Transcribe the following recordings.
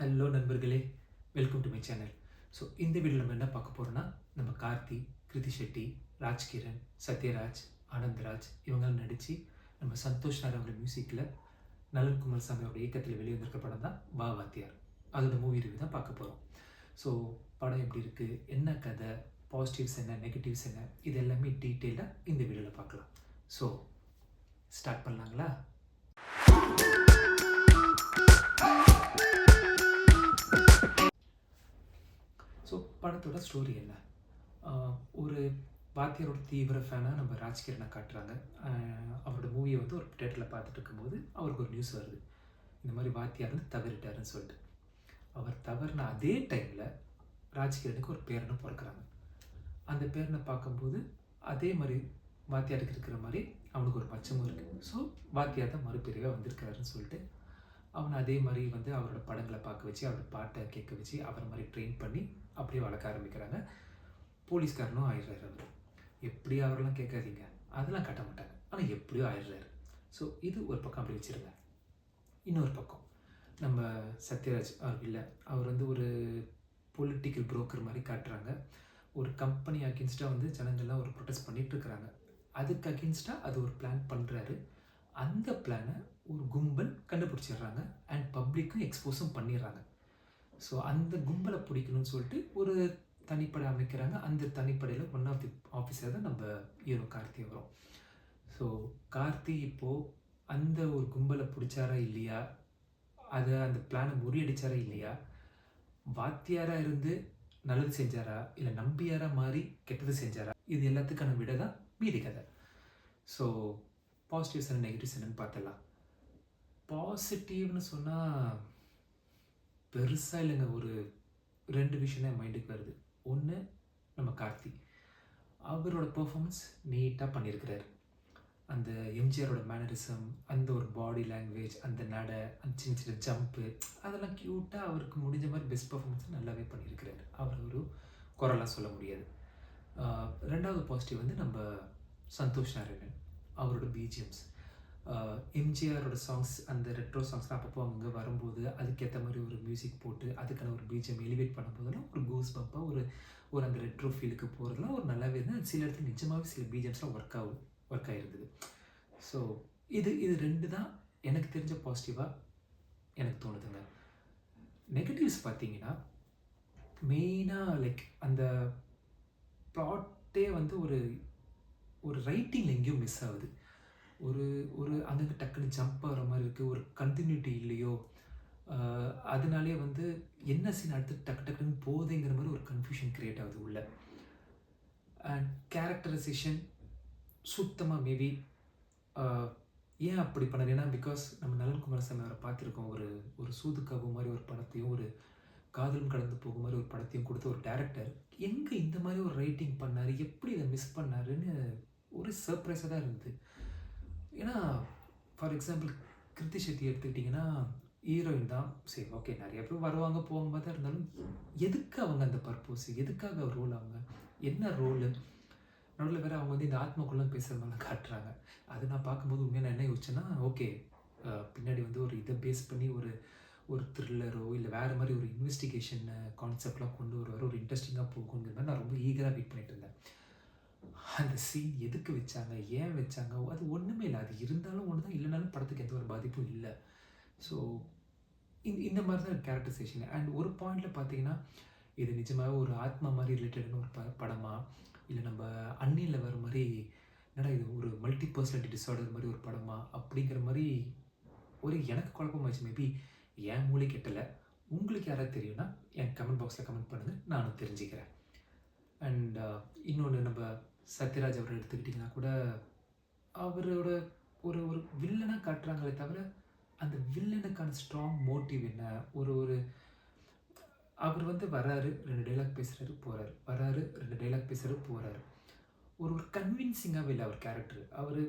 Hello நண்பர்களே, welcome to my channel. So இந்த வீடியோவில் நம்ம என்ன பார்க்க போகிறோம்னா, நம்ம கார்த்தி, கிருதி ஷெட்டி, ராஜ்கிரண், சத்யராஜ், ஆனந்த்ராஜ் இவங்கெல்லாம் நடித்து நம்ம சந்தோஷ் நாராயணோட மியூசிக்கில் நலன் குமாரசாமியோட இயக்கத்தில் வெளிவந்திருக்க படம் தான் வா வாத்தியார். அதோட மூவி ரிவ்யூ தான் பார்க்க போகிறோம். ஸோ படம் எப்படி இருக்குது, என்ன கதை, பாசிட்டிவ்ஸ் என்ன, நெகட்டிவ்ஸ் என்ன, இது எல்லாமே டீட்டெயிலாக இந்த வீடியோவில் பார்க்கலாம். ஸோ ஸ்டார்ட் பண்ணலாங்களா? ஸோ படத்தோட ஸ்டோரி என்ன? ஒரு வாத்தியாரோட தீவிர ஃபேனாக நம்ம ராஜ்கிரனை காட்டுறாங்க. அவரோட மூவியை வந்து ஒரு தேட்டரில் பார்த்துட்டு இருக்கும்போது அவருக்கு ஒரு நியூஸ் வருது, இந்த மாதிரி வாத்தியார் வந்து தவறிட்டாருன்னு சொல்லிட்டு. அவர் தவறின அதே டைமில் ராஜ்கிரனுக்கு ஒரு பேரனை பிறக்கிறாங்க. அந்த பேரனை பார்க்கும்போது அதே மாதிரி வாத்தியாருக்கு இருக்கிற மாதிரி அவனுக்கு ஒரு பச்சமும் இருக்குது. ஸோ வாத்தியார் தான் மறுபிரிவாக வந்திருக்காருன்னு சொல்லிட்டு அவனை அதே மாதிரி வந்து அவரோட படங்களை பார்க்க வச்சு, அவரோட பாட்டை கேட்க வச்சு, அவரை மாதிரி ட்ரெயின் பண்ணி அப்படியே வளர்க்க ஆரம்பிக்கிறாங்க. போலீஸ்காரனும் ஆயிடுறாரு. அவர் எப்படி அவரெல்லாம் கேட்காதீங்க, அதெல்லாம் கட்ட மாட்டாங்க, ஆனால் எப்படியோ ஆயிடுறாரு. ஸோ இது ஒரு பக்கம் அப்படி வச்சுருங்க. இன்னொரு பக்கம் நம்ம சத்யராஜ் அவர் இல்லை, அவர் வந்து ஒரு பொலிட்டிக்கல் புரோக்கர் மாதிரி காட்டுறாங்க. ஒரு கம்பெனி அகேன்ஸ்டாக வந்து ஜனங்கள்லாம் ஒரு ப்ரொடெஸ்ட் பண்ணிகிட்டு இருக்கிறாங்க. அதுக்கு அகேன்ஸ்டாக அது ஒரு பிளான் பண்ணுறாரு. அந்த பிளானை ஒரு கும்பல் கண்டுபிடிச்சிடுறாங்க அண்ட் பப்ளிக்கும் எக்ஸ்போஸும் பண்ணிடுறாங்க. ஸோ அந்த கும்பலை பிடிக்கணும்னு சொல்லிட்டு ஒரு தனிப்படை அமைக்கிறாங்க. அந்த தனிப்படையில் ஒன் ஆஃப் தி ஆஃபீஸர் தான் நம்ம ஹீரோ கார்த்தி வரும். ஸோ கார்த்தி இப்போது அந்த ஒரு கும்பலை பிடிச்சாரா இல்லையா, அதை அந்த பிளானை முறியடிச்சாரா இல்லையா, வாத்தியாராக இருந்து நல்லது செஞ்சாரா இல்லை நம்பியாராக மாறி கெட்டது செஞ்சாரா, இது எல்லாத்துக்கான விட தான் மீதி கதை. ஸோ பாசிட்டிவ்ஸ் அண்ட் நெகட்டிவ்ஸ் என்னன்னு பார்த்துடலாம். பாசிட்டிவ்னு சொன்னால் பெருசாக இல்லைங்க, ஒரு 2 விஷயம் தான் மைண்டுக்கு வருது. ஒன்று, நம்ம கார்த்தி அவரோட பெர்ஃபார்மன்ஸ் நீட்டாக பண்ணியிருக்கிறாரு. அந்த எம்ஜிஆரோட மேனரிசம், அந்த ஒரு பாடி லாங்குவேஜ், அந்த நடை, அந்த சின்ன சின்ன ஜம்ப்பு, அதெல்லாம் க்யூட்டாக அவருக்கு முடிஞ்ச மாதிரி பெஸ்ட் பெர்ஃபார்மன்ஸ் நல்லாவே பண்ணியிருக்கிறாரு. அவர் ஒரு குறைலாம் சொல்ல முடியாது. ரெண்டாவது பாசிட்டிவ் வந்து நம்ம சந்தோஷ் நாராயணன், அவரோட பிஜிஎம்ஸ், எம்ஜிஆரோட சாங்ஸ், அந்த ரெட்ரோ சாங்ஸ்லாம் அப்பப்போ அங்கே வரும்போது அதுக்கேற்ற மாதிரி ஒரு மியூசிக் போட்டு அதுக்கான ஒரு பிஜிஎம் எலிவேட் பண்ணும்போதெல்லாம் ஒரு கூஸ் பம்பாக ஒரு அந்த ரெட்ரோ ஃபீலுக்கு போகிறதுலாம் ஒரு நல்லாவே இருந்தது. சில இடத்துல நிஜமாகவே சில பிஜிஎம்ஸ்லாம் ஒர்க் ஆகிருந்தது. ஸோ இது 2 தான் எனக்கு தெரிஞ்ச பாசிட்டிவாக எனக்கு தோணுதுங்க. நெகட்டிவ்ஸ் பார்த்தீங்கன்னா மெயினாக லைக் அந்த ப்ளாட்டே வந்து ஒரு ரைட்டிங்கில் எங்கேயும் மிஸ் ஆகுது. ஒரு அங்கங்கே டக்குன்னு ஜம்ப் ஆகிற மாதிரி இருக்குது, ஒரு கண்டினியூட்டி இல்லையோ, அதனாலே வந்து என்ன சீன் அடுத்து டக்குன்னு போகுதுங்கிற மாதிரி ஒரு கன்ஃபியூஷன் க்ரியேட் ஆகுது உள்ள. அண்ட் கேரக்டரைசேஷன் சுத்தமாக மேபி ஏன் அப்படி பண்ணார், ஏன்னா பிகாஸ் நம்ம நலன் குமாரசாமி அவரை பார்த்துருக்கோம். ஒரு சூதுக்காவு மாதிரி ஒரு படத்தையும், ஒரு காதலும் கடந்து போகும் மாதிரி ஒரு படத்தையும் கொடுத்த ஒரு டேரக்டர் எங்கே இந்த மாதிரி ஒரு ரைட்டிங் பண்ணார், எப்படி இதை மிஸ் பண்ணாருன்னு ஒரு சர்ப்ரைஸாக தான் இருந்தது. ஏன்னா ஃபார் எக்ஸாம்பிள் கிருத்தி ஷெட்டி எடுத்துக்கிட்டிங்கன்னா ஹீரோயின் தான், சரி ஓகே நிறைய பேர் வருவாங்க போவாங்க மாதிரி தான் இருந்தாலும் எதுக்கு அவங்க அந்த பர்பஸ், எதுக்காக ரோல், அவங்க என்ன ரோலு, நடுவில் வேறு அவங்க வந்து இந்த ஆத்மாக்குள்ளே பேசுகிற மாதிரிலாம் காட்டுறாங்க. அது நான் பார்க்கும்போது உண்மையாக நான் என்ன யோசிச்சேன்னா, ஓகே பின்னாடி வந்து ஒரு இதை பேஸ் பண்ணி ஒரு த்ரில்லரோ இல்லை வேறு மாதிரி ஒரு இன்வெஸ்டிகேஷன் கான்செப்ட்லாம் கொண்டு வருவார், ஒரு இன்ட்ரெஸ்டிங்காக போகுங்கிற மாதிரி நான் ரொம்ப ஈகராக வெயிட் பண்ணிட்டு இருந்தேன். அந்த சீன் எதுக்கு வச்சாங்க, ஏன் வச்சாங்க, அது ஒன்றுமே இல்லை. அது இருந்தாலும் ஒன்று தான், இல்லைனாலும் படத்துக்கு எந்த ஒரு பாதிப்பும் இல்லை. ஸோ இந்த மாதிரி தான் கேரக்டரைசேஷன். அண்ட் ஒரு பாயிண்டில் பார்த்தீங்கன்னா இது நிஜமாகவே ஒரு ஆத்மா மாதிரி ரிலேட்டடான ஒரு படமா, இல்லை நம்ம அன்னியில் வர மாதிரி என்னடா இது ஒரு மல்டி பர்சனாலிட்டி டிஸார்டர் மாதிரி ஒரு படமா அப்படிங்கிற மாதிரி ஒரு எனக்கு குழப்பமாச்சு. மேபி என் மூளை கெட்டலை, உங்களுக்கு யாராவது தெரியும்னா என் கமெண்ட் பாக்ஸில் கமெண்ட் பண்ணுங்கள், நானும் தெரிஞ்சுக்கிறேன். அண்ட் இன்னொன்று, நம்ம சத்யராஜ் அவரை எடுத்துக்கிட்டிங்கன்னா கூட அவரோட ஒரு வில்லனாக காட்டுறாங்களே தவிர அந்த வில்லனுக்கான ஸ்ட்ராங் மோட்டிவ் என்ன, அவர் வந்து வராரு, 2 டைலாக் பேசுகிறாரு போகிறாரு, வராரு 2 டைலாக் பேசுகிறாரு போகிறாரு. ஒரு கன்வின்சிங்காகவே இல்லை அவர் கேரக்டர். அவர்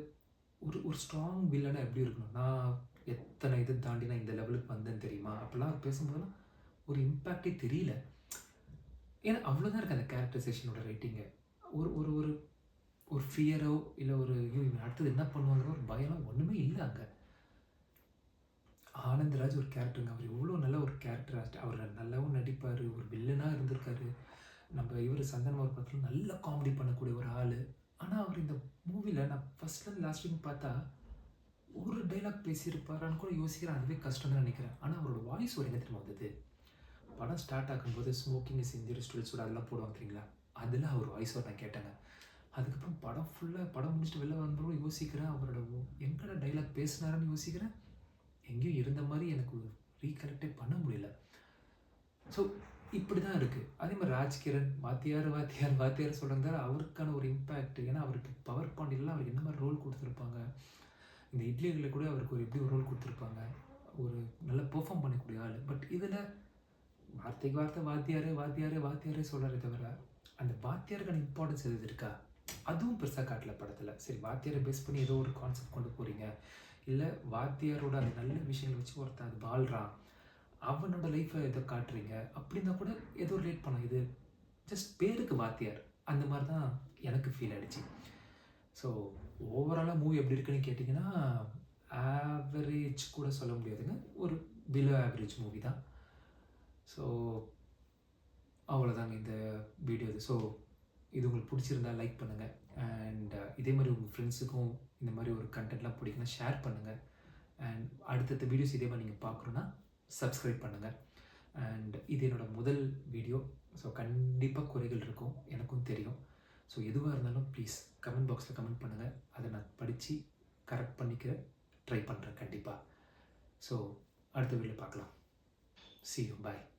ஒரு ஸ்ட்ராங் வில்லனாக எப்படி இருக்கணும், நான் எத்தனை இதை தாண்டி நான் இந்த லெவலுக்கு வந்தேன்னு தெரியுமா, அப்படிலாம் அவர் பேசும்போதெல்லாம் ஒரு இம்பேக்டே தெரியல. ஏன்னா அவ்வளோதான் இருக்குது அந்த கேரக்டரைசேஷனோட ரைட்டிங்கு. ஒரு ஒரு ஃபியரோ இல்லை இவன் அடுத்தது என்ன பண்ணுவாங்கிற ஒரு பயம்லாம் ஒன்றுமே இல்லை அங்கே. ஆனந்த்ராஜ் ஒரு கேரக்டருங்க, அவர் எவ்வளோ நல்ல ஒரு கேரக்டர் அவர் நல்லாவும் நடிப்பார், ஒரு வில்லனாக இருந்திருக்காரு. நம்ம இவர் சந்தன்மோர் படத்தில் நல்ல காமெடி பண்ணக்கூடிய ஒரு ஆள். ஆனால் அவர் இந்த மூவியில் நான் ஃபஸ்ட்லேருந்து லாஸ்ட் வரைக்கும் பார்த்தா ஒரு டைலாக் பேசியிருப்பாரான்னு கூட யோசிக்கிறேன். அதுவே கஷ்டம் தான் நினைக்கிறேன். ஆனால் அவரோட வாய்ஸ் ஒரு என்ன தெரியுமா வந்தது, படம் ஸ்டார்ட் ஆகும்போது smoking is injurious to health அதெல்லாம் போடுவாங்க தெரியுங்களா, அதில் அவர் வாய்ஸ் நான் கேட்டேங்க. அதுக்கப்புறம் படம் முடிச்சுட்டு வெளில வரும்போது யோசிக்கிறேன், அவரோட எங்கடா டைலாக் பேசினாருன்னு யோசிக்கிறேன். எங்கேயும் இருந்த மாதிரி எனக்கு ரீகலெக்டே பண்ண முடியல. ஸோ இப்படி தான் இருக்குது. அதே மாதிரி ராஜ்கிரண் வாத்தியார் வாத்தியார் வாத்தியார் சொல்கிறாங்க, அவருக்கான ஒரு இம்பேக்ட். ஏன்னா அவருக்கு பவர் பாண்டியெல்லாம் அவருக்கு என்ன மாதிரி ரோல் கொடுத்துருப்பாங்க, இந்த இட்லிகளில் கூட அவருக்கு எப்படி ஒரு ரோல் கொடுத்துருப்பாங்க, ஒரு நல்ல பெர்ஃபார்ம் பண்ணக்கூடிய ஆள். பட் இதில் வார்த்தைக்கு வார்த்தை வாத்தியார் வாத்தியார் வாத்தியாரே சொல்கிறாரே தவிர அந்த வாத்தியாருக்கான இம்பார்ட்டன்ஸ் எது இருக்கா, அதுவும் பெருசாக காட்டல படத்தில். சரி, வாத்தியாரை பேஸ் பண்ணி ஏதோ ஒரு கான்செப்ட் கொண்டு போகிறீங்க, இல்லை வாத்தியாரோட அந்த நல்ல விஷயங்களை வச்சு ஒருத்தன் அது வாழ்கிறான், அவனோட லைஃப்பை எதோ காட்டுறீங்க அப்படின்னா கூட ஏதோ ரிலேட் பண்ணலாம். இது ஜஸ்ட் பேருக்கு வாத்தியார் அந்த மாதிரி தான் எனக்கு ஃபீல் ஆகிடுச்சு. ஸோ ஓவராலாக மூவி எப்படி இருக்குன்னு கேட்டிங்கன்னா ஆவரேஜ் கூட சொல்ல முடியாதுங்க, ஒரு பிலோ ஆவரேஜ் மூவி தான். ஸோ அவ்வளோதாங்க இந்த வீடியோ. ஸோ இது உங்களுக்கு பிடிச்சிருந்தா லைக் பண்ணுங்கள். அண்ட் இதே மாதிரி உங்கள் ஃப்ரெண்ட்ஸுக்கும் இந்த மாதிரி ஒரு கண்டென்ட்லாம் பிடிக்குன்னா ஷேர் பண்ணுங்கள். அண்ட் அடுத்தடுத்த வீடியோஸ் இதே மாதிரி நீங்கள் பார்க்கணுன்னா சப்ஸ்கிரைப் பண்ணுங்கள். அண்ட் இது என்னோடய முதல் வீடியோ. ஸோ கண்டிப்பாக குறைகள் இருக்கும், எனக்கும் தெரியும். ஸோ எதுவாக இருந்தாலும் ப்ளீஸ் கமெண்ட் பாக்ஸில் கமெண்ட் பண்ணுங்கள். அதை நான் படித்து கரெக்ட் பண்ணிக்க ட்ரை பண்ணுறேன் கண்டிப்பாக. ஸோ அடுத்த வீடியோவில் பார்க்கலாம். See you. Bye.